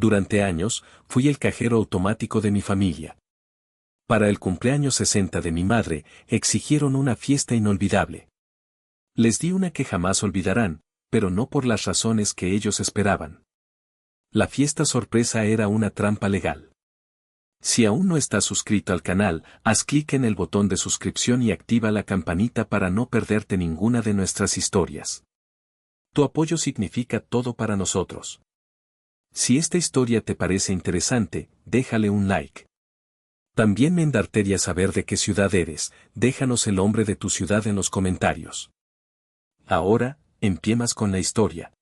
Durante años, fui el cajero automático de mi familia. Para el cumpleaños 60 de mi madre, exigieron una fiesta inolvidable. Les di una que jamás olvidarán, pero no por las razones que ellos esperaban. La fiesta sorpresa era una trampa legal. Si aún no estás suscrito al canal, haz clic en el botón de suscripción y activa la campanita para no perderte ninguna de nuestras historias. Tu apoyo significa todo para nosotros. Si esta historia te parece interesante, déjale un like. También me encantaría saber de qué ciudad eres, déjanos el nombre de tu ciudad en los comentarios. Ahora, empiemas con la historia.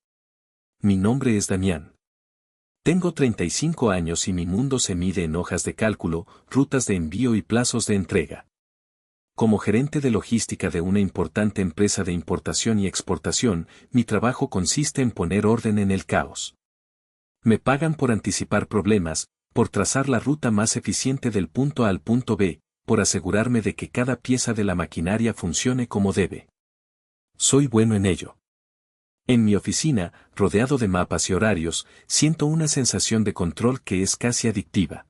Mi nombre es Damián. Tengo 35 años y mi mundo se mide en hojas de cálculo, rutas de envío y plazos de entrega. Como gerente de logística de una importante empresa de importación y exportación, mi trabajo consiste en poner orden en el caos. Me pagan por anticipar problemas, por trazar la ruta más eficiente del punto A al punto B, por asegurarme de que cada pieza de la maquinaria funcione como debe. Soy bueno en ello. En mi oficina, rodeado de mapas y horarios, siento una sensación de control que es casi adictiva.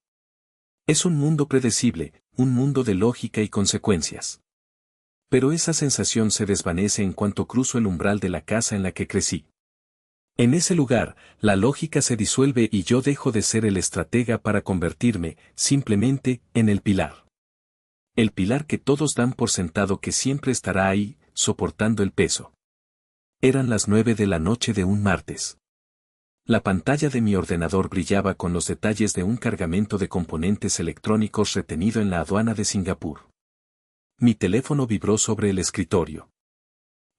Es un mundo predecible, un mundo de lógica y consecuencias. Pero esa sensación se desvanece en cuanto cruzo el umbral de la casa en la que crecí. En ese lugar, la lógica se disuelve y yo dejo de ser el estratega para convertirme, simplemente, en el pilar. El pilar que todos dan por sentado que siempre estará ahí, soportando el peso. Eran las 9 de la noche de un martes. La pantalla de mi ordenador brillaba con los detalles de un cargamento de componentes electrónicos retenido en la aduana de Singapur. Mi teléfono vibró sobre el escritorio.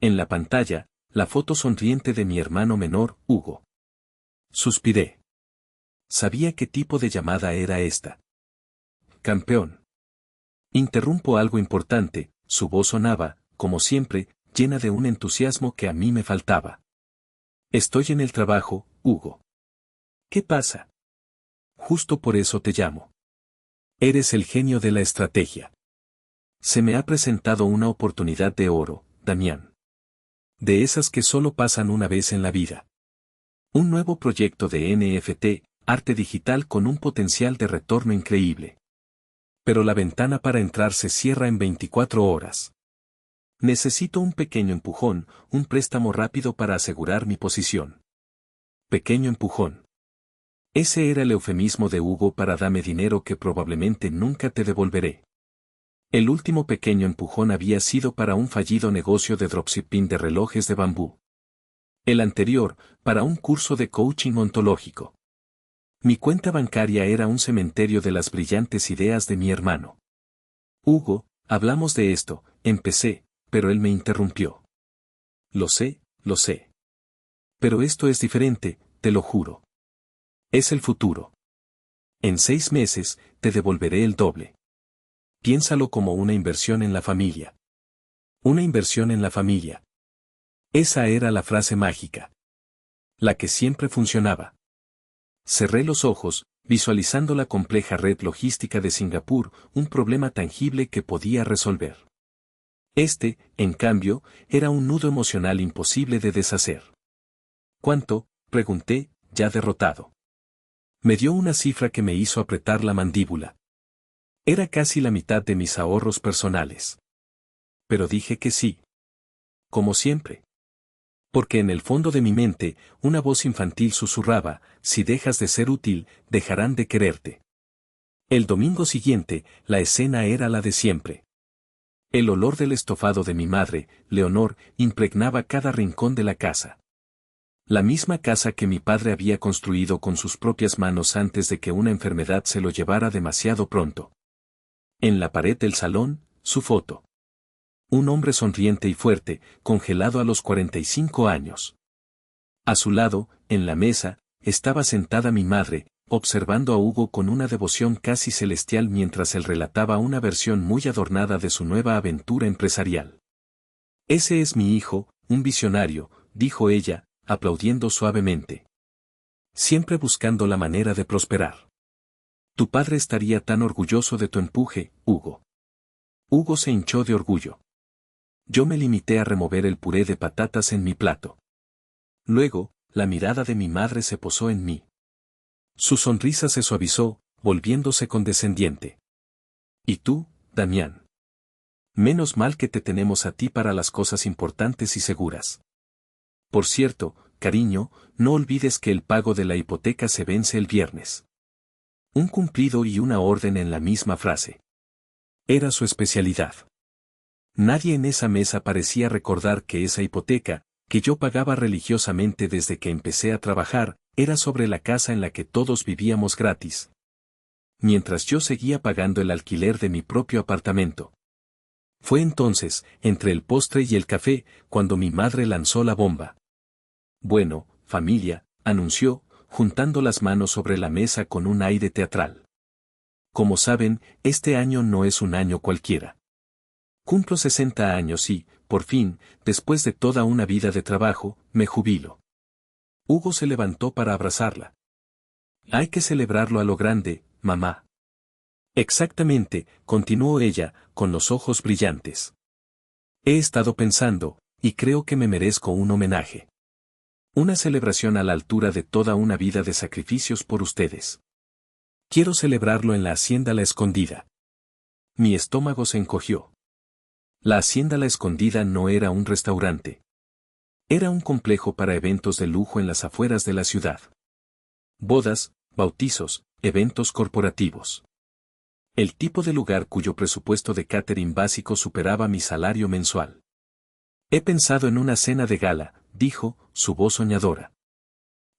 En la pantalla, la foto sonriente de mi hermano menor, Hugo. Suspiré. Sabía qué tipo de llamada era esta. Campeón. Interrumpo algo importante, su voz sonaba, como siempre, llena de un entusiasmo que a mí me faltaba. Estoy en el trabajo, Hugo. ¿Qué pasa? Justo por eso te llamo. Eres el genio de la estrategia. Se me ha presentado una oportunidad de oro, Damián. De esas que solo pasan una vez en la vida. Un nuevo proyecto de NFT, arte digital con un potencial de retorno increíble. Pero la ventana para entrar se cierra en 24 horas. Necesito un pequeño empujón, un préstamo rápido para asegurar mi posición. Pequeño empujón. Ese era el eufemismo de Hugo para dame dinero que probablemente nunca te devolveré. El último pequeño empujón había sido para un fallido negocio de dropshipping de relojes de bambú. El anterior, para un curso de coaching ontológico. Mi cuenta bancaria era un cementerio de las brillantes ideas de mi hermano. Hugo, hablamos de esto, empecé, pero él me interrumpió. Lo sé. Pero esto es diferente, te lo juro. Es el futuro. En 6 meses, te devolveré el doble. Piénsalo como una inversión en la familia. Una inversión en la familia. Esa era la frase mágica. La que siempre funcionaba. Cerré los ojos, visualizando la compleja red logística de Singapur, un problema tangible que podía resolver. Este, en cambio, era un nudo emocional imposible de deshacer. ¿Cuánto?, pregunté, ya derrotado. Me dio una cifra que me hizo apretar la mandíbula. Era casi la mitad de mis ahorros personales. Pero dije que sí. Como siempre. Porque en el fondo de mi mente, una voz infantil susurraba, si dejas de ser útil, dejarán de quererte. El domingo siguiente, la escena era la de siempre. El olor del estofado de mi madre, Leonor, impregnaba cada rincón de la casa. La misma casa que mi padre había construido con sus propias manos antes de que una enfermedad se lo llevara demasiado pronto. En la pared del salón, su foto. Un hombre sonriente y fuerte, congelado a los 45 años. A su lado, en la mesa, estaba sentada mi madre, observando a Hugo con una devoción casi celestial mientras él relataba una versión muy adornada de su nueva aventura empresarial. Ese es mi hijo, un visionario, dijo ella, aplaudiendo suavemente. Siempre buscando la manera de prosperar. Tu padre estaría tan orgulloso de tu empuje, Hugo. Hugo se hinchó de orgullo. Yo me limité a remover el puré de patatas en mi plato. Luego, la mirada de mi madre se posó en mí. Su sonrisa se suavizó, volviéndose condescendiente. ¿Y tú, Damián? Menos mal que te tenemos a ti para las cosas importantes y seguras. Por cierto, cariño, no olvides que el pago de la hipoteca se vence el viernes. Un cumplido y una orden en la misma frase. Era su especialidad. Nadie en esa mesa parecía recordar que esa hipoteca, que yo pagaba religiosamente desde que empecé a trabajar, era sobre la casa en la que todos vivíamos gratis. Mientras yo seguía pagando el alquiler de mi propio apartamento. Fue entonces, entre el postre y el café, cuando mi madre lanzó la bomba. Bueno, familia, anunció, juntando las manos sobre la mesa con un aire teatral. Como saben, este año no es un año cualquiera. Cumplo 60 años y, por fin, después de toda una vida de trabajo, me jubilo. Hugo se levantó para abrazarla. Hay que celebrarlo a lo grande, mamá. Exactamente, continuó ella, con los ojos brillantes. He estado pensando, y creo que me merezco un homenaje. Una celebración a la altura de toda una vida de sacrificios por ustedes. Quiero celebrarlo en la Hacienda La Escondida. Mi estómago se encogió. La Hacienda La Escondida no era un restaurante. Era un complejo para eventos de lujo en las afueras de la ciudad. Bodas, bautizos, eventos corporativos. El tipo de lugar cuyo presupuesto de catering básico superaba mi salario mensual. He pensado en una cena de gala, dijo, su voz soñadora.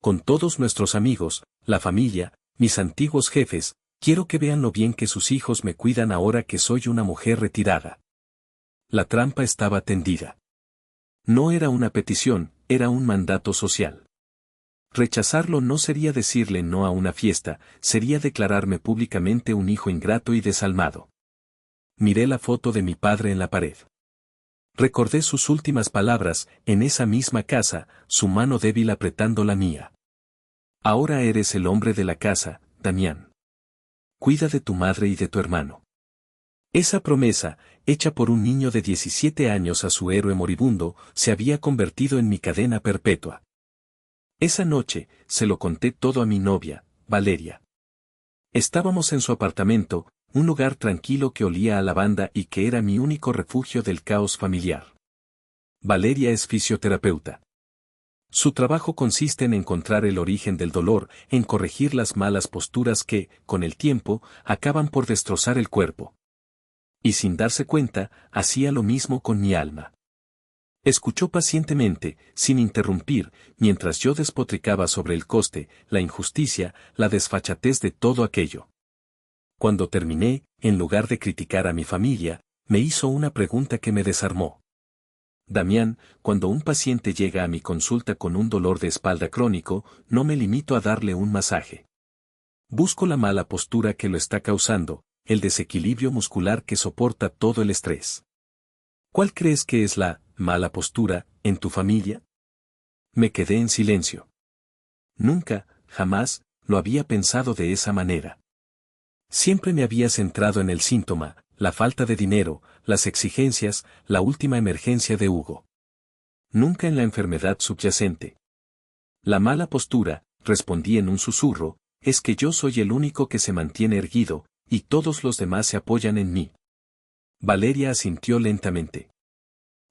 Con todos nuestros amigos, la familia, mis antiguos jefes, quiero que vean lo bien que sus hijos me cuidan ahora que soy una mujer retirada. La trampa estaba tendida. No era una petición, era un mandato social. Rechazarlo no sería decirle no a una fiesta, sería declararme públicamente un hijo ingrato y desalmado. Miré la foto de mi padre en la pared. Recordé sus últimas palabras, en esa misma casa, su mano débil apretando la mía. Ahora eres el hombre de la casa, Damián. Cuida de tu madre y de tu hermano. Esa promesa, hecha por un niño de 17 años a su héroe moribundo, se había convertido en mi cadena perpetua. Esa noche, se lo conté todo a mi novia, Valeria. Estábamos en su apartamento, un lugar tranquilo que olía a lavanda y que era mi único refugio del caos familiar. Valeria es fisioterapeuta. Su trabajo consiste en encontrar el origen del dolor, en corregir las malas posturas que, con el tiempo, acaban por destrozar el cuerpo. Y sin darse cuenta, hacía lo mismo con mi alma. Escuchó pacientemente, sin interrumpir, mientras yo despotricaba sobre el coste, la injusticia, la desfachatez de todo aquello. Cuando terminé, en lugar de criticar a mi familia, me hizo una pregunta que me desarmó. Damián, cuando un paciente llega a mi consulta con un dolor de espalda crónico, no me limito a darle un masaje. Busco la mala postura que lo está causando, el desequilibrio muscular que soporta todo el estrés. ¿Cuál crees que es la mala postura en tu familia? Me quedé en silencio. Nunca, jamás, lo había pensado de esa manera. Siempre me había centrado en el síntoma, la falta de dinero, las exigencias, la última emergencia de Hugo. Nunca en la enfermedad subyacente. La mala postura, respondí en un susurro, es que yo soy el único que se mantiene erguido, y todos los demás se apoyan en mí. Valeria asintió lentamente.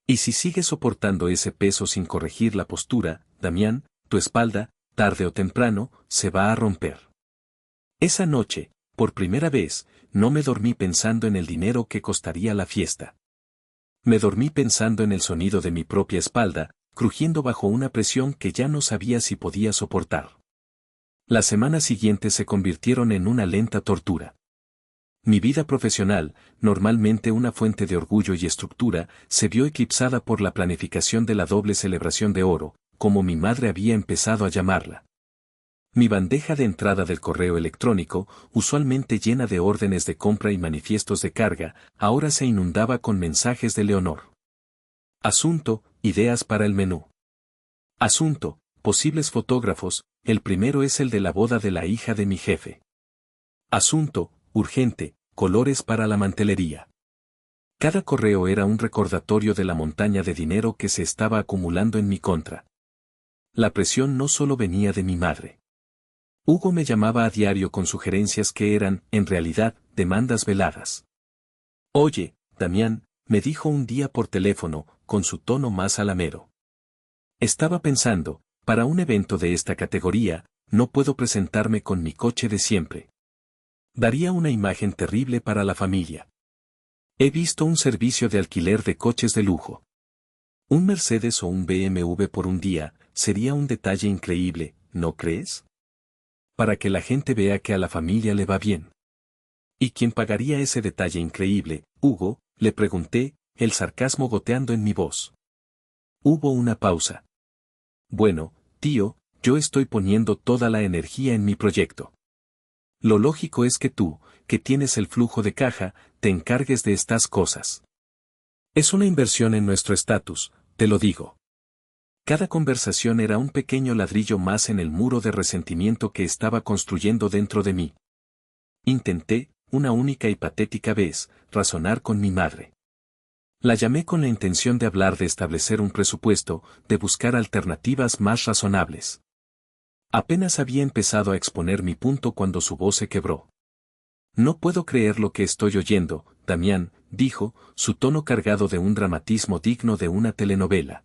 Y si sigues soportando ese peso sin corregir la postura, Damián, tu espalda, tarde o temprano, se va a romper. Esa noche, por primera vez, no me dormí pensando en el dinero que costaría la fiesta. Me dormí pensando en el sonido de mi propia espalda, crujiendo bajo una presión que ya no sabía si podía soportar. Las semanas siguientes se convirtieron en una lenta tortura. Mi vida profesional, normalmente una fuente de orgullo y estructura, se vio eclipsada por la planificación de la doble celebración de oro, como mi madre había empezado a llamarla. Mi bandeja de entrada del correo electrónico, usualmente llena de órdenes de compra y manifiestos de carga, ahora se inundaba con mensajes de Leonor. Asunto, ideas para el menú. Asunto, posibles fotógrafos, el primero es el de la boda de la hija de mi jefe. Asunto, urgente, colores para la mantelería. Cada correo era un recordatorio de la montaña de dinero que se estaba acumulando en mi contra. La presión no solo venía de mi madre. Hugo me llamaba a diario con sugerencias que eran, en realidad, demandas veladas. Oye, Damián, me dijo un día por teléfono, con su tono más alamero. Estaba pensando, para un evento de esta categoría, no puedo presentarme con mi coche de siempre. Daría una imagen terrible para la familia. He visto un servicio de alquiler de coches de lujo. Un Mercedes o un BMW por un día, sería un detalle increíble, ¿no crees? Para que la gente vea que a la familia le va bien. ¿Y quién pagaría ese detalle increíble, Hugo? Le pregunté, el sarcasmo goteando en mi voz. Hubo una pausa. Bueno, tío, yo estoy poniendo toda la energía en mi proyecto. Lo lógico es que tú, que tienes el flujo de caja, te encargues de estas cosas. Es una inversión en nuestro estatus, te lo digo. Cada conversación era un pequeño ladrillo más en el muro de resentimiento que estaba construyendo dentro de mí. Intenté, una única y patética vez, razonar con mi madre. La llamé con la intención de hablar de establecer un presupuesto, de buscar alternativas más razonables. Apenas había empezado a exponer mi punto cuando su voz se quebró. No puedo creer lo que estoy oyendo, Damián, dijo, su tono cargado de un dramatismo digno de una telenovela.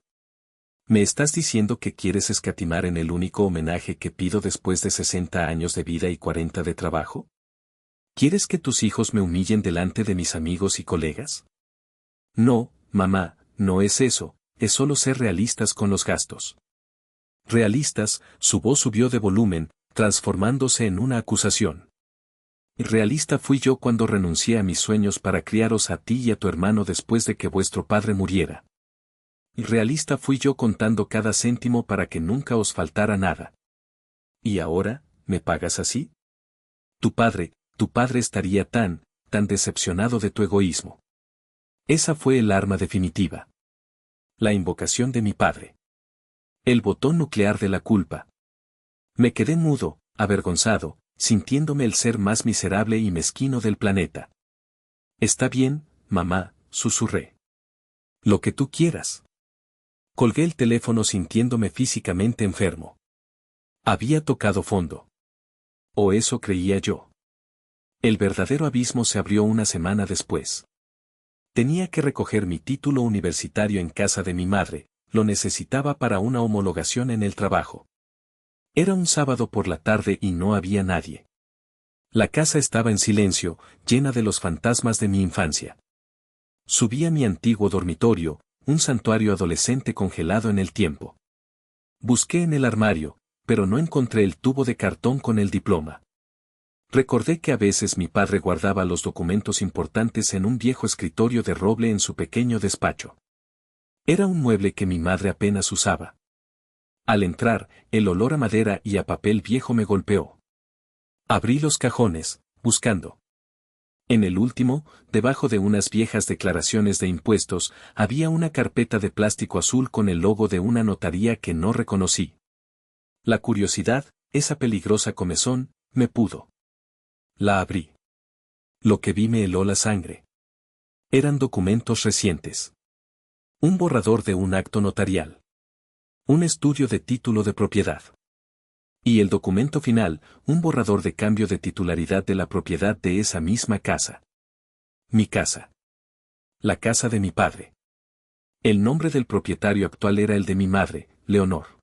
¿Me estás diciendo que quieres escatimar en el único homenaje que pido después de 60 años de vida y 40 de trabajo? ¿Quieres que tus hijos me humillen delante de mis amigos y colegas? No, mamá, no es eso, es solo ser realistas con los gastos. Realistas, su voz subió de volumen, transformándose en una acusación. Realista fui yo cuando renuncié a mis sueños para criaros a ti y a tu hermano después de que vuestro padre muriera. Realista fui yo contando cada céntimo para que nunca os faltara nada. ¿Y ahora, me pagas así? Tu padre estaría tan decepcionado de tu egoísmo. Esa fue el arma definitiva. La invocación de mi padre. El botón nuclear de la culpa. Me quedé mudo, avergonzado, sintiéndome el ser más miserable y mezquino del planeta. Está bien, mamá, susurré. Lo que tú quieras. Colgué el teléfono sintiéndome físicamente enfermo. Había tocado fondo. O eso creía yo. El verdadero abismo se abrió una semana después. Tenía que recoger mi título universitario en casa de mi madre, lo necesitaba para una homologación en el trabajo. Era un sábado por la tarde y no había nadie. La casa estaba en silencio, llena de los fantasmas de mi infancia. Subí a mi antiguo dormitorio, un santuario adolescente congelado en el tiempo. Busqué en el armario, pero no encontré el tubo de cartón con el diploma. Recordé que a veces mi padre guardaba los documentos importantes en un viejo escritorio de roble en su pequeño despacho. Era un mueble que mi madre apenas usaba. Al entrar, el olor a madera y a papel viejo me golpeó. Abrí los cajones, buscando. En el último, debajo de unas viejas declaraciones de impuestos, había una carpeta de plástico azul con el logo de una notaría que no reconocí. La curiosidad, esa peligrosa comezón, me pudo. La abrí. Lo que vi me heló la sangre. Eran documentos recientes. Un borrador de un acto notarial. Un estudio de título de propiedad. Y el documento final, un borrador de cambio de titularidad de la propiedad de esa misma casa. Mi casa. La casa de mi padre. El nombre del propietario actual era el de mi madre, Leonor.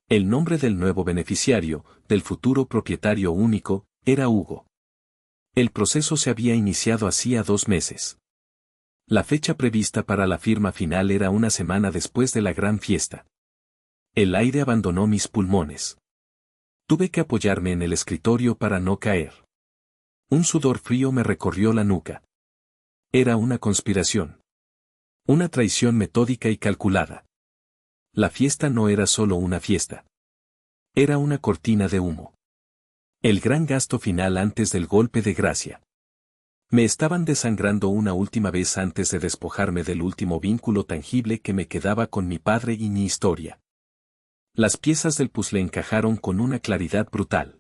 El nombre del nuevo beneficiario, del futuro propietario único, era Hugo. El proceso se había iniciado hacía 2 meses. La fecha prevista para la firma final era una semana después de la gran fiesta. El aire abandonó mis pulmones. Tuve que apoyarme en el escritorio para no caer. Un sudor frío me recorrió la nuca. Era una conspiración. Una traición metódica y calculada. La fiesta no era solo una fiesta. Era una cortina de humo. El gran gasto final antes del golpe de gracia. Me estaban desangrando una última vez antes de despojarme del último vínculo tangible que me quedaba con mi padre y mi historia. Las piezas del puzzle encajaron con una claridad brutal.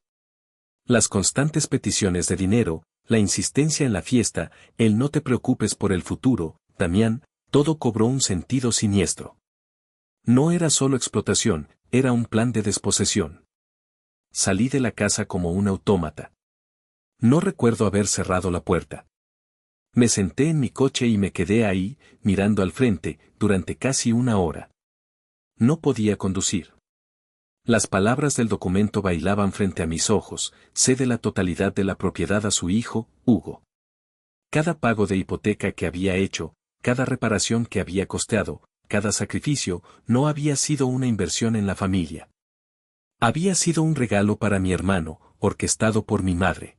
Las constantes peticiones de dinero, la insistencia en la fiesta, el no te preocupes por el futuro, Damián, todo cobró un sentido siniestro. No era solo explotación, era un plan de desposesión. Salí de la casa como un autómata. No recuerdo haber cerrado la puerta. Me senté en mi coche y me quedé ahí, mirando al frente, durante casi una hora. No podía conducir. Las palabras del documento bailaban frente a mis ojos: cede la totalidad de la propiedad a su hijo, Hugo. Cada pago de hipoteca que había hecho, cada reparación que había costeado, cada sacrificio, no había sido una inversión en la familia. Había sido un regalo para mi hermano, orquestado por mi madre.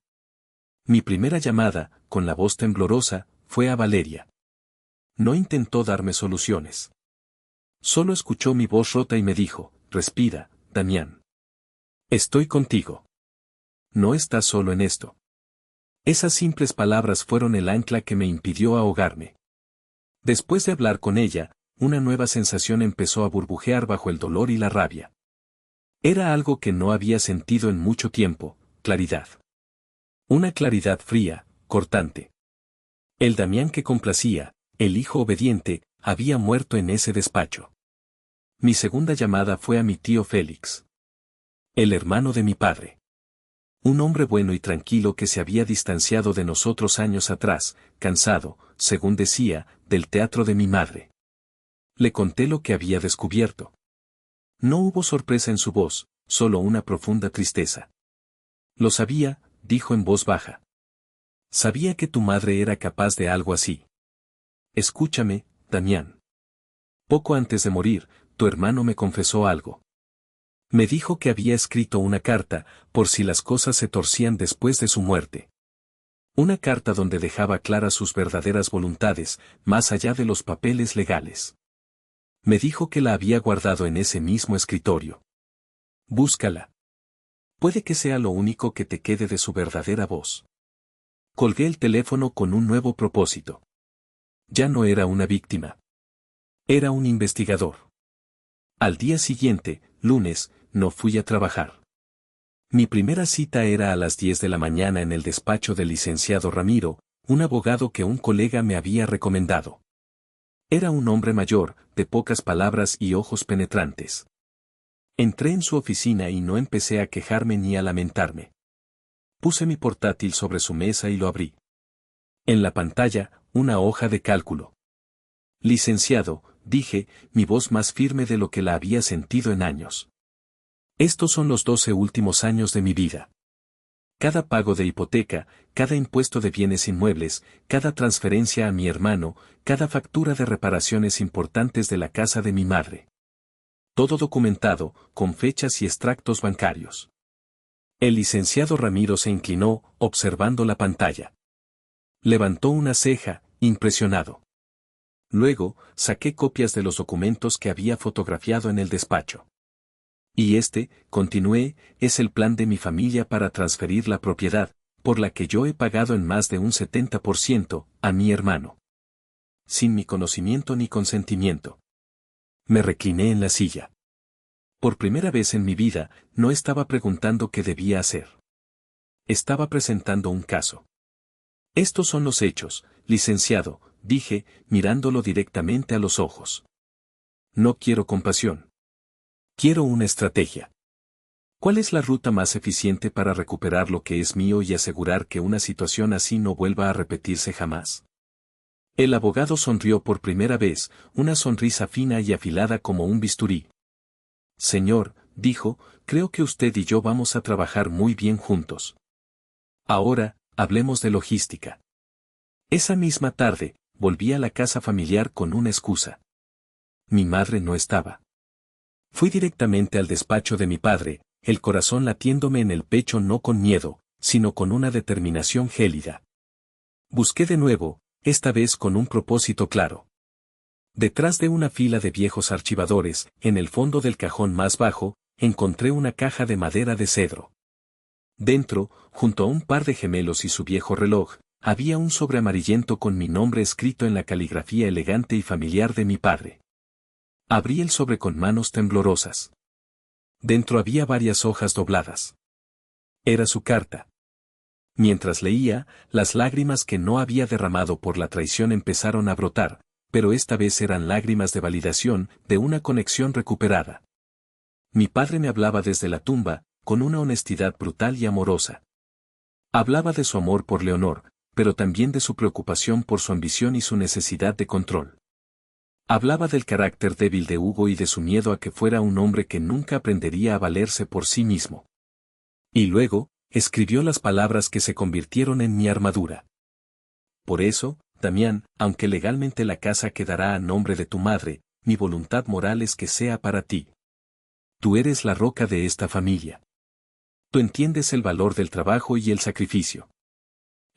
Mi primera llamada, con la voz temblorosa, fue a Valeria. No intentó darme soluciones. Solo escuchó mi voz rota y me dijo: respira, Damián. Estoy contigo. No estás solo en esto. Esas simples palabras fueron el ancla que me impidió ahogarme. Después de hablar con ella, una nueva sensación empezó a burbujear bajo el dolor y la rabia. Era algo que no había sentido en mucho tiempo: claridad. Una claridad fría, cortante. El Damián que complacía, el hijo obediente, había muerto en ese despacho. Mi segunda llamada fue a mi tío Félix. El hermano de mi padre. Un hombre bueno y tranquilo que se había distanciado de nosotros años atrás, cansado, según decía, del teatro de mi madre. Le conté lo que había descubierto. No hubo sorpresa en su voz, solo una profunda tristeza. Lo sabía, dijo en voz baja. Sabía que tu madre era capaz de algo así. Escúchame, Damián. Poco antes de morir, tu hermano me confesó algo. Me dijo que había escrito una carta, por si las cosas se torcían después de su muerte. Una carta donde dejaba claras sus verdaderas voluntades, más allá de los papeles legales. Me dijo que la había guardado en ese mismo escritorio. Búscala. Puede que sea lo único que te quede de su verdadera voz. Colgué el teléfono con un nuevo propósito. Ya no era una víctima. Era un investigador. Al día siguiente, lunes, no fui a trabajar. Mi primera cita era a las 10 de la mañana en el despacho del licenciado Ramiro, un abogado que un colega me había recomendado. Era un hombre mayor, de pocas palabras y ojos penetrantes. Entré en su oficina y no empecé a quejarme ni a lamentarme. Puse mi portátil sobre su mesa y lo abrí. En la pantalla, una hoja de cálculo. Licenciado, dije, mi voz más firme de lo que la había sentido en años. Estos son los 12 últimos años de mi vida. Cada pago de hipoteca, cada impuesto de bienes inmuebles, cada transferencia a mi hermano, cada factura de reparaciones importantes de la casa de mi madre. Todo documentado, con fechas y extractos bancarios. El licenciado Ramiro se inclinó, observando la pantalla. Levantó una ceja, impresionado. Luego, saqué copias de los documentos que había fotografiado en el despacho. Y continué, es el plan de mi familia para transferir la propiedad, por la que yo he pagado en más de un 70%, a mi hermano. Sin mi conocimiento ni consentimiento. Me recliné en la silla. Por primera vez en mi vida, no estaba preguntando qué debía hacer. Estaba presentando un caso. Estos son los hechos, licenciado, dije, mirándolo directamente a los ojos. No quiero compasión. Quiero una estrategia. ¿Cuál es la ruta más eficiente para recuperar lo que es mío y asegurar que una situación así no vuelva a repetirse jamás? El abogado sonrió por primera vez, una sonrisa fina y afilada como un bisturí. Señor, dijo, creo que usted y yo vamos a trabajar muy bien juntos. Ahora, hablemos de logística. Esa misma tarde, volví a la casa familiar con una excusa. Mi madre no estaba. Fui directamente al despacho de mi padre, el corazón latiéndome en el pecho no con miedo, sino con una determinación gélida. Busqué de nuevo, esta vez con un propósito claro. Detrás de una fila de viejos archivadores, en el fondo del cajón más bajo, encontré una caja de madera de cedro. Dentro, junto a un par de gemelos y su viejo reloj, había un sobre amarillento con mi nombre escrito en la caligrafía elegante y familiar de mi padre. Abrí el sobre con manos temblorosas. Dentro había varias hojas dobladas. Era su carta. Mientras leía, las lágrimas que no había derramado por la traición empezaron a brotar, pero esta vez eran lágrimas de validación, de una conexión recuperada. Mi padre me hablaba desde la tumba, con una honestidad brutal y amorosa. Hablaba de su amor por Leonor, pero también de su preocupación por su ambición y su necesidad de control. Hablaba del carácter débil de Hugo y de su miedo a que fuera un hombre que nunca aprendería a valerse por sí mismo. Y luego, escribió las palabras que se convirtieron en mi armadura. Por eso, Damián, aunque legalmente la casa quedará a nombre de tu madre, mi voluntad moral es que sea para ti. Tú eres la roca de esta familia. Tú entiendes el valor del trabajo y el sacrificio.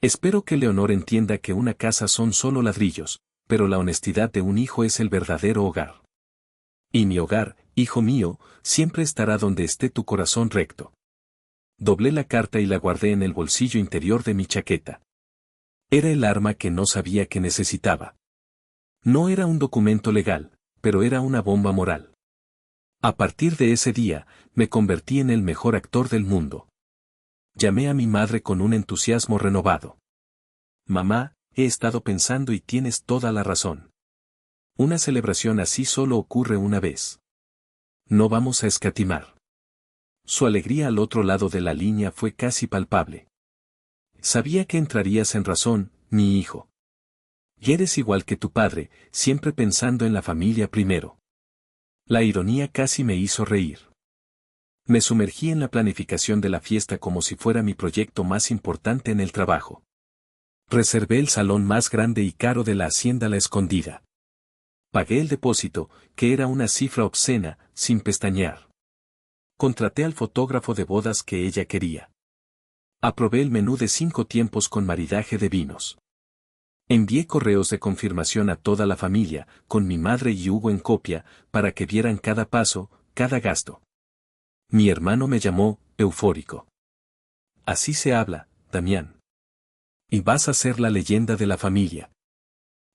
Espero que Leonor entienda que una casa son solo ladrillos, pero la honestidad de un hijo es el verdadero hogar. Y mi hogar, hijo mío, siempre estará donde esté tu corazón recto. Doblé la carta y la guardé en el bolsillo interior de mi chaqueta. Era el arma que no sabía que necesitaba. No era un documento legal, pero era una bomba moral. A partir de ese día, me convertí en el mejor actor del mundo. Llamé a mi madre con un entusiasmo renovado. Mamá, he estado pensando y tienes toda la razón. Una celebración así solo ocurre una vez. No vamos a escatimar. Su alegría al otro lado de la línea fue casi palpable. Sabía que entrarías en razón, mi hijo. Y eres igual que tu padre, siempre pensando en la familia primero. La ironía casi me hizo reír. Me sumergí en la planificación de la fiesta como si fuera mi proyecto más importante en el trabajo. Reservé el salón más grande y caro de la hacienda La Escondida. Pagué el depósito, que era una cifra obscena, sin pestañear. Contraté al fotógrafo de bodas que ella quería. Aprobé el menú de 5 tiempos con maridaje de vinos. Envié correos de confirmación a toda la familia, con mi madre y Hugo en copia, para que vieran cada paso, cada gasto. Mi hermano me llamó, eufórico. Así se habla, Damián. Y vas a ser la leyenda de la familia.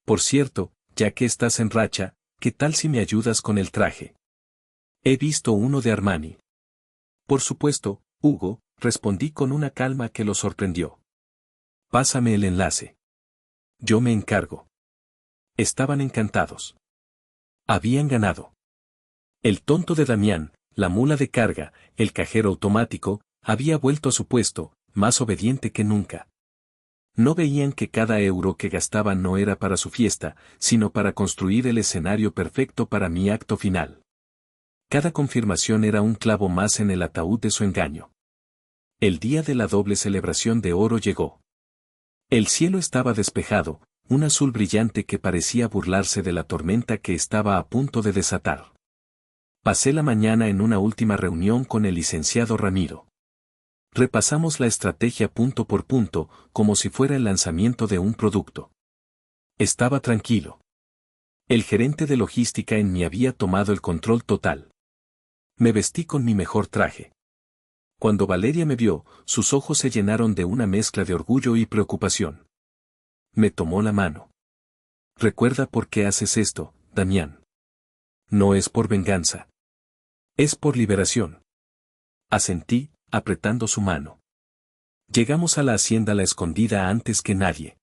Por cierto, ya que estás en racha, ¿qué tal si me ayudas con el traje? He visto uno de Armani. Por supuesto, Hugo, respondí con una calma que lo sorprendió. Pásame el enlace. Yo me encargo. Estaban encantados. Habían ganado. El tonto de Damián, la mula de carga, el cajero automático, había vuelto a su puesto, más obediente que nunca. No veían que cada euro que gastaban no era para su fiesta, sino para construir el escenario perfecto para mi acto final. Cada confirmación era un clavo más en el ataúd de su engaño. El día de la doble celebración de oro llegó. El cielo estaba despejado, un azul brillante que parecía burlarse de la tormenta que estaba a punto de desatar. Pasé la mañana en una última reunión con el licenciado Ramiro. Repasamos la estrategia punto por punto, como si fuera el lanzamiento de un producto. Estaba tranquilo. El gerente de logística en mí había tomado el control total. Me vestí con mi mejor traje. Cuando Valeria me vio, sus ojos se llenaron de una mezcla de orgullo y preocupación. Me tomó la mano. Recuerda por qué haces esto, Damián. No es por venganza. Es por liberación. Asentí, apretando su mano. Llegamos a la hacienda La Escondida antes que nadie.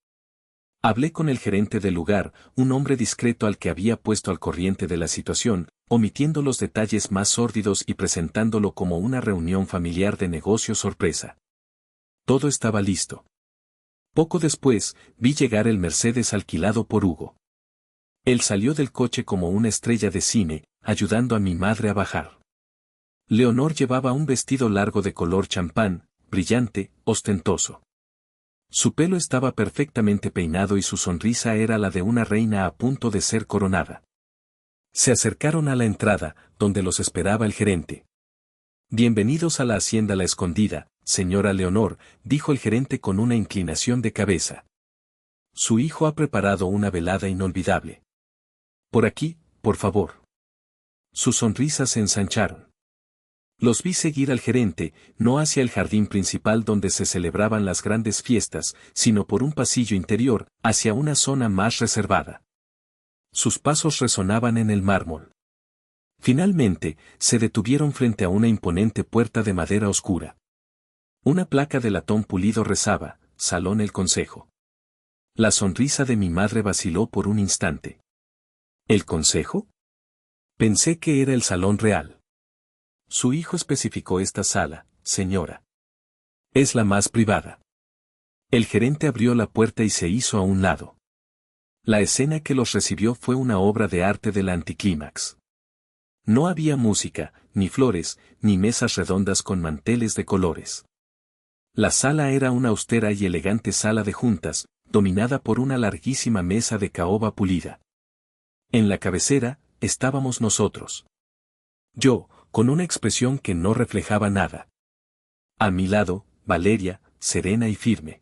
Hablé con el gerente del lugar, un hombre discreto al que había puesto al corriente de la situación, omitiendo los detalles más sórdidos y presentándolo como una reunión familiar de negocio sorpresa. Todo estaba listo. Poco después, vi llegar el Mercedes alquilado por Hugo. Él salió del coche como una estrella de cine, ayudando a mi madre a bajar. Leonor llevaba un vestido largo de color champán, brillante, ostentoso. Su pelo estaba perfectamente peinado y su sonrisa era la de una reina a punto de ser coronada. Se acercaron a la entrada, donde los esperaba el gerente. Bienvenidos a la hacienda La Escondida, señora Leonor, dijo el gerente con una inclinación de cabeza. Su hijo ha preparado una velada inolvidable. Por aquí, por favor. Sus sonrisas se ensancharon. Los vi seguir al gerente, no hacia el jardín principal donde se celebraban las grandes fiestas, sino por un pasillo interior, hacia una zona más reservada. Sus pasos resonaban en el mármol. Finalmente, se detuvieron frente a una imponente puerta de madera oscura. Una placa de latón pulido rezaba, Salón El Consejo. La sonrisa de mi madre vaciló por un instante. ¿El consejo? Pensé que era el salón real. Su hijo especificó esta sala, señora. Es la más privada. El gerente abrió la puerta y se hizo a un lado. La escena que los recibió fue una obra de arte del anticlímax. No había música, ni flores, ni mesas redondas con manteles de colores. La sala era una austera y elegante sala de juntas, dominada por una larguísima mesa de caoba pulida. En la cabecera, estábamos nosotros. Yo, con una expresión que no reflejaba nada. A mi lado, Valeria, serena y firme.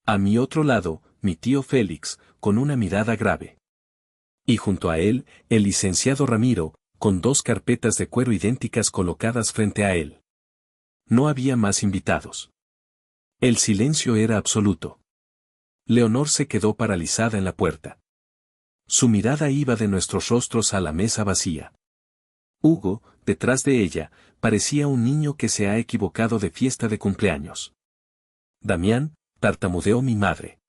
A mi otro lado, mi tío Félix, con una mirada grave. Y junto a él, el licenciado Ramiro, con 2 carpetas de cuero idénticas colocadas frente a él. No había más invitados. El silencio era absoluto. Leonor se quedó paralizada en la puerta. Su mirada iba de nuestros rostros a la mesa vacía. Hugo, detrás de ella, parecía un niño que se ha equivocado de fiesta de cumpleaños. Damián, tartamudeó mi madre.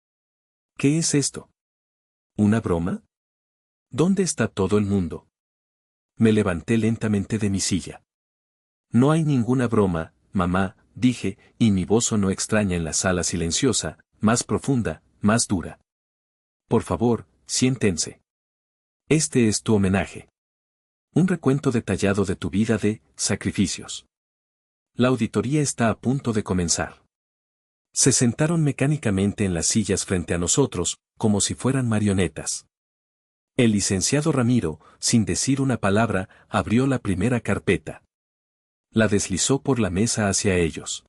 ¿Qué es esto? ¿Una broma? ¿Dónde está todo el mundo? Me levanté lentamente de mi silla. No hay ninguna broma, mamá, dije, y mi voz sonó extraña en la sala silenciosa, más profunda, más dura. Por favor, siéntense. Este es tu homenaje. Un recuento detallado de tu vida de sacrificios. La auditoría está a punto de comenzar. Se sentaron mecánicamente en las sillas frente a nosotros, como si fueran marionetas. El licenciado Ramiro, sin decir una palabra, abrió la primera carpeta. La deslizó por la mesa hacia ellos.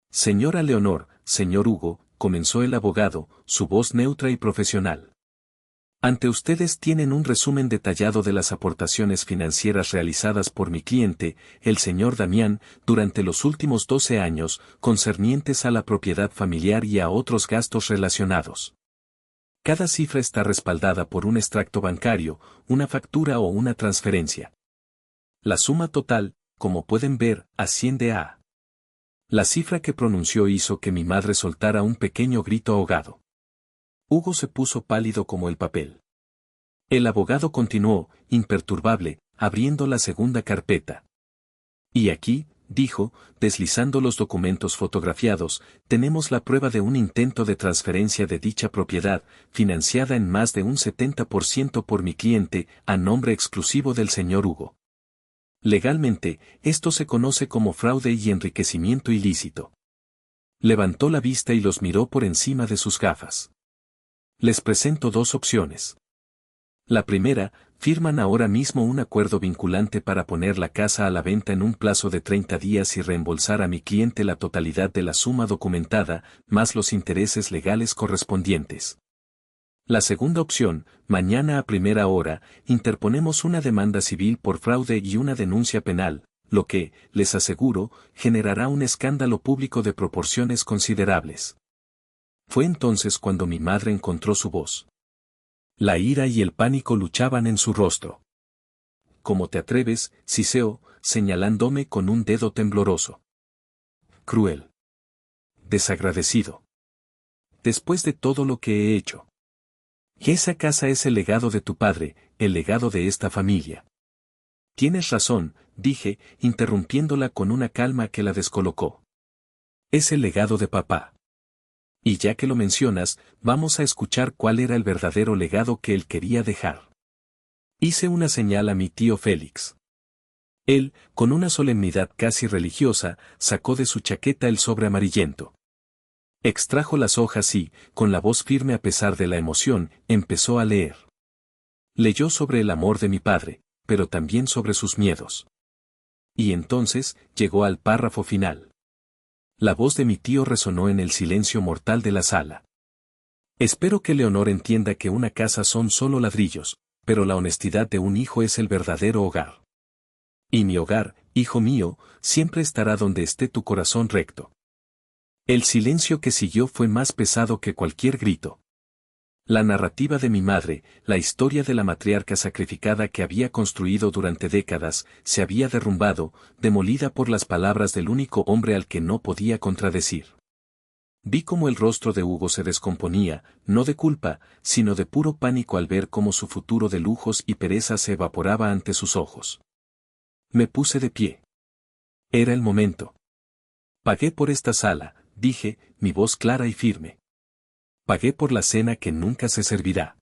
Señora Leonor, señor Hugo, comenzó el abogado, su voz neutra y profesional. Ante ustedes tienen un resumen detallado de las aportaciones financieras realizadas por mi cliente, el señor Damián, durante los últimos 12 años, concernientes a la propiedad familiar y a otros gastos relacionados. Cada cifra está respaldada por un extracto bancario, una factura o una transferencia. La suma total, como pueden ver, asciende a... La cifra que pronunció hizo que mi madre soltara un pequeño grito ahogado. Hugo se puso pálido como el papel. El abogado continuó, imperturbable, abriendo la segunda carpeta. Y aquí, dijo, deslizando los documentos fotografiados, tenemos la prueba de un intento de transferencia de dicha propiedad, financiada en más de un 70% por mi cliente, a nombre exclusivo del señor Hugo. Legalmente, esto se conoce como fraude y enriquecimiento ilícito. Levantó la vista y los miró por encima de sus gafas. Les presento 2 opciones. La primera, firman ahora mismo un acuerdo vinculante para poner la casa a la venta en un plazo de 30 días y reembolsar a mi cliente la totalidad de la suma documentada, más los intereses legales correspondientes. La segunda opción, mañana a primera hora, interponemos una demanda civil por fraude y una denuncia penal, lo que, les aseguro, generará un escándalo público de proporciones considerables. Fue entonces cuando mi madre encontró su voz. La ira y el pánico luchaban en su rostro. ¿Cómo te atreves, Ciseo?, señalándome con un dedo tembloroso. Cruel. Desagradecido. Después de todo lo que he hecho. Y esa casa es el legado de tu padre, el legado de esta familia. Tienes razón, dije, interrumpiéndola con una calma que la descolocó. Es el legado de papá. Y ya que lo mencionas, vamos a escuchar cuál era el verdadero legado que él quería dejar. Hice una señal a mi tío Félix. Él, con una solemnidad casi religiosa, sacó de su chaqueta el sobre amarillento. Extrajo las hojas y, con la voz firme a pesar de la emoción, empezó a leer. Leyó sobre el amor de mi padre, pero también sobre sus miedos. Y entonces, llegó al párrafo final. La voz de mi tío resonó en el silencio mortal de la sala. Espero que Leonor entienda que una casa son solo ladrillos, pero la honestidad de un hijo es el verdadero hogar. Y mi hogar, hijo mío, siempre estará donde esté tu corazón recto. El silencio que siguió fue más pesado que cualquier grito. La narrativa de mi madre, la historia de la matriarca sacrificada que había construido durante décadas, se había derrumbado, demolida por las palabras del único hombre al que no podía contradecir. Vi cómo el rostro de Hugo se descomponía, no de culpa, sino de puro pánico al ver cómo su futuro de lujos y pereza se evaporaba ante sus ojos. Me puse de pie. Era el momento. Pagué por esta sala, dije, mi voz clara y firme. Pagué por la cena que nunca se servirá.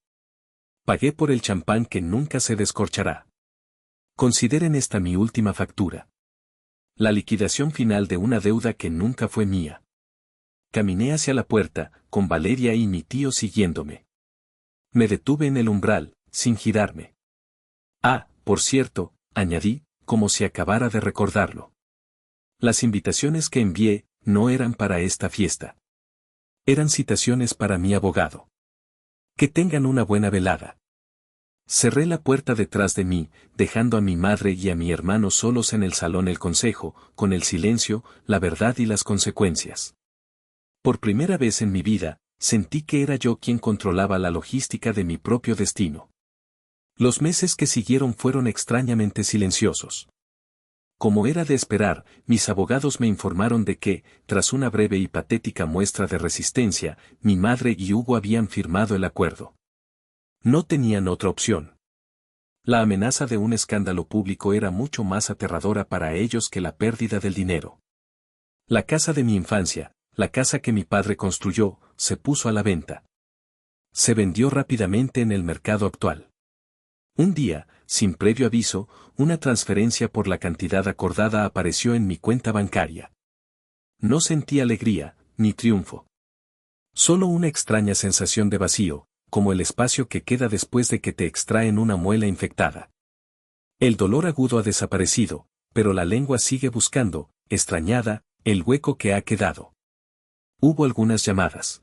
Pagué por el champán que nunca se descorchará. Consideren esta mi última factura. La liquidación final de una deuda que nunca fue mía. Caminé hacia la puerta, con Valeria y mi tío siguiéndome. Me detuve en el umbral, sin girarme. Ah, por cierto, añadí, como si acabara de recordarlo. Las invitaciones que envié no eran para esta fiesta. Eran citaciones para mi abogado. Que tengan una buena velada. Cerré la puerta detrás de mí, dejando a mi madre y a mi hermano solos en el salón el consejo, con el silencio, la verdad y las consecuencias. Por primera vez en mi vida, sentí que era yo quien controlaba la logística de mi propio destino. Los meses que siguieron fueron extrañamente silenciosos. Como era de esperar, mis abogados me informaron de que, tras una breve y patética muestra de resistencia, mi madre y Hugo habían firmado el acuerdo. No tenían otra opción. La amenaza de un escándalo público era mucho más aterradora para ellos que la pérdida del dinero. La casa de mi infancia, la casa que mi padre construyó, se puso a la venta. Se vendió rápidamente en el mercado actual. Un día, sin previo aviso, una transferencia por la cantidad acordada apareció en mi cuenta bancaria. No sentí alegría, ni triunfo. Solo una extraña sensación de vacío, como el espacio que queda después de que te extraen una muela infectada. El dolor agudo ha desaparecido, pero la lengua sigue buscando, extrañada, el hueco que ha quedado. Hubo algunas llamadas.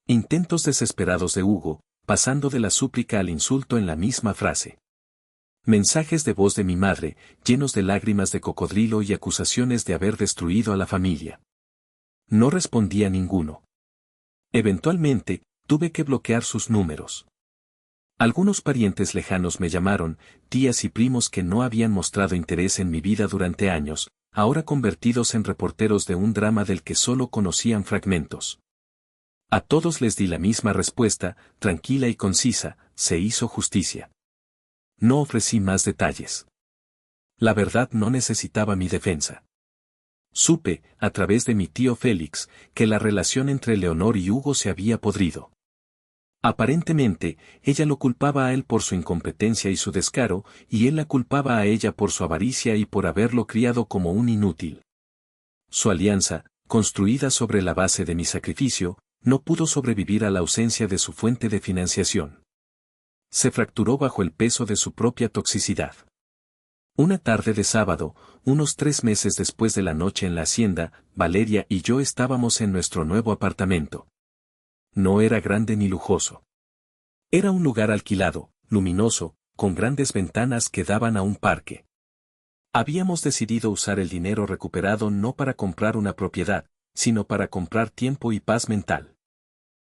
Intentos desesperados de Hugo, pasando de la súplica al insulto en la misma frase. Mensajes de voz de mi madre, llenos de lágrimas de cocodrilo y acusaciones de haber destruido a la familia. No respondía ninguno. Eventualmente, tuve que bloquear sus números. Algunos parientes lejanos me llamaron, tías y primos que no habían mostrado interés en mi vida durante años, ahora convertidos en reporteros de un drama del que solo conocían fragmentos. A todos les di la misma respuesta, tranquila y concisa, se hizo justicia. No ofrecí más detalles. La verdad no necesitaba mi defensa. Supe, a través de mi tío Félix, que la relación entre Leonor y Hugo se había podrido. Aparentemente, ella lo culpaba a él por su incompetencia y su descaro, y él la culpaba a ella por su avaricia y por haberlo criado como un inútil. Su alianza, construida sobre la base de mi sacrificio, no pudo sobrevivir a la ausencia de su fuente de financiación. Se fracturó bajo el peso de su propia toxicidad. Una tarde de sábado, unos 3 meses después de la noche en la hacienda, Valeria y yo estábamos en nuestro nuevo apartamento. No era grande ni lujoso. Era un lugar alquilado, luminoso, con grandes ventanas que daban a un parque. Habíamos decidido usar el dinero recuperado no para comprar una propiedad, sino para comprar tiempo y paz mental.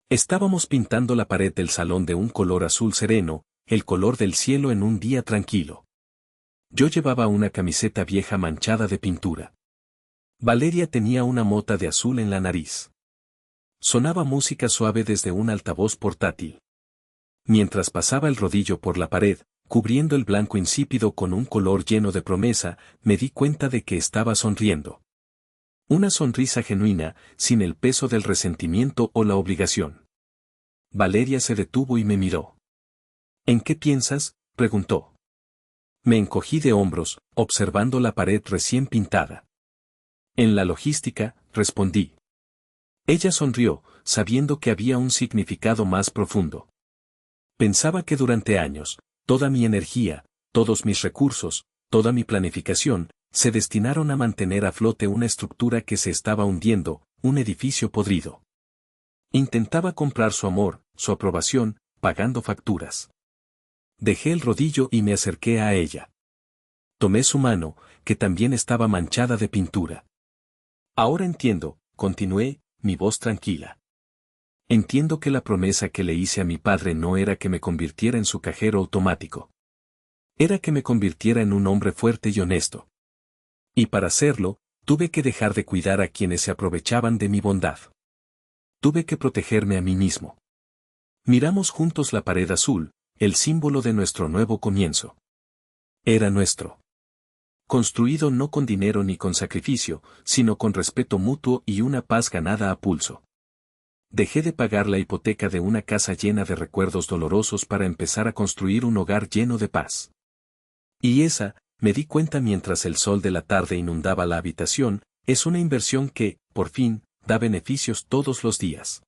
Estábamos pintando la pared del salón de un color azul sereno, el color del cielo en un día tranquilo. Yo llevaba una camiseta vieja manchada de pintura. Valeria tenía una mota de azul en la nariz. Sonaba música suave desde un altavoz portátil. Mientras pasaba el rodillo por la pared, cubriendo el blanco insípido con un color lleno de promesa, me di cuenta de que estaba sonriendo. Una sonrisa genuina, sin el peso del resentimiento o la obligación. Valeria se detuvo y me miró. ¿En qué piensas?, preguntó. Me encogí de hombros, observando la pared recién pintada. En la logística, respondí. Ella sonrió, sabiendo que había un significado más profundo. Pensaba que durante años, toda mi energía, todos mis recursos, toda mi planificación, se destinaron a mantener a flote una estructura que se estaba hundiendo, un edificio podrido. Intentaba comprar su amor, su aprobación, pagando facturas. Dejé el rodillo y me acerqué a ella. Tomé su mano, que también estaba manchada de pintura. Ahora entiendo, continué, mi voz tranquila. Entiendo que la promesa que le hice a mi padre no era que me convirtiera en su cajero automático. Era que me convirtiera en un hombre fuerte y honesto. Y para hacerlo, tuve que dejar de cuidar a quienes se aprovechaban de mi bondad. Tuve que protegerme a mí mismo. Miramos juntos la pared azul, el símbolo de nuestro nuevo comienzo. Era nuestro. Construido no con dinero ni con sacrificio, sino con respeto mutuo y una paz ganada a pulso. Dejé de pagar la hipoteca de una casa llena de recuerdos dolorosos para empezar a construir un hogar lleno de paz. Y esa, me di cuenta mientras el sol de la tarde inundaba la habitación, es una inversión que, por fin, da beneficios todos los días.